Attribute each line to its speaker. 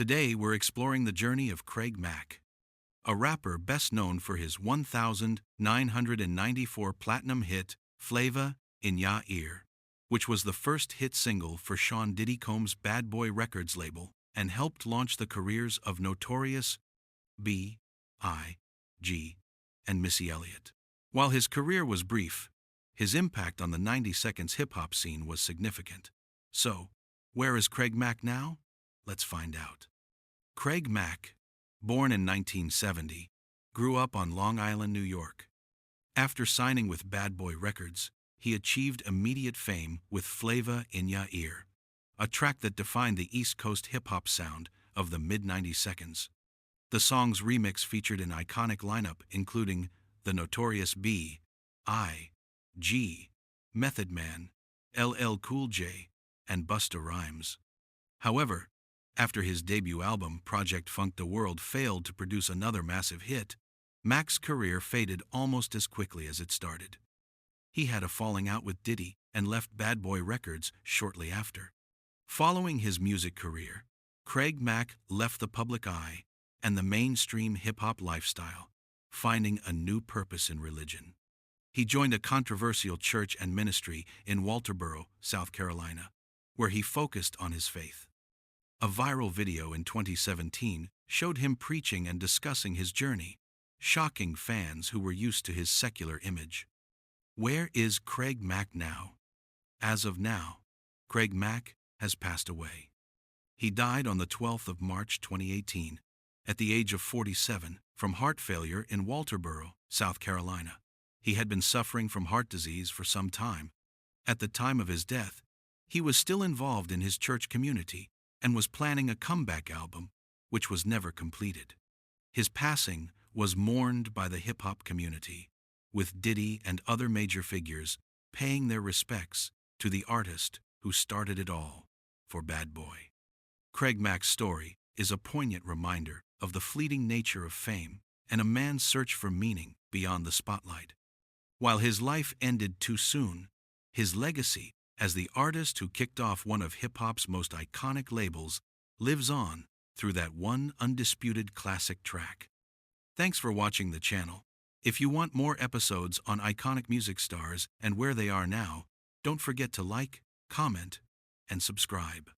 Speaker 1: Today we're exploring the journey of Craig Mack, a rapper best known for his 1994 platinum hit, Flava In Ya Ear, which was the first hit single for Sean Diddy Combs' Bad Boy Records label and helped launch the careers of Notorious B.I.G. and Missy Elliott. While his career was brief, his impact on the 90 seconds hip-hop scene was significant. So, where is Craig Mack now? Let's find out. Craig Mack, born in 1970, grew up on Long Island, New York. After signing with Bad Boy Records, he achieved immediate fame with Flava In Ya Ear, a track that defined the East Coast hip-hop sound of the mid-90 seconds. The song's remix featured an iconic lineup including the Notorious B.I.G, Method Man, LL Cool J, and Busta Rhymes. However, after his debut album Project Funk the World failed to produce another massive hit, Mack's career faded almost as quickly as it started. He had a falling out with Diddy and left Bad Boy Records shortly after. Following his music career, Craig Mack left the public eye and the mainstream hip-hop lifestyle, finding a new purpose in religion. He joined a controversial church and ministry in Walterboro, South Carolina, where he focused on his faith. A viral video in 2017 showed him preaching and discussing his journey, shocking fans who were used to his secular image. Where is Craig Mack now? As of now, Craig Mack has passed away. He died on the 12th of March 2018, at the age of 47, from heart failure in Walterboro, South Carolina. He had been suffering from heart disease for some time. At the time of his death, he was still involved in his church community and was planning a comeback album, which was never completed. His passing was mourned by the hip-hop community, with Diddy and other major figures paying their respects to the artist who started it all for Bad Boy. Craig Mack's story is a poignant reminder of the fleeting nature of fame and a man's search for meaning beyond the spotlight. While his life ended too soon, his legacy as the artist who kicked off one of hip-hop's most iconic labels lives on through that one undisputed classic track. Thanks for watching the channel. If you want more episodes on iconic music stars and where they are now, don't forget to like, comment, and subscribe.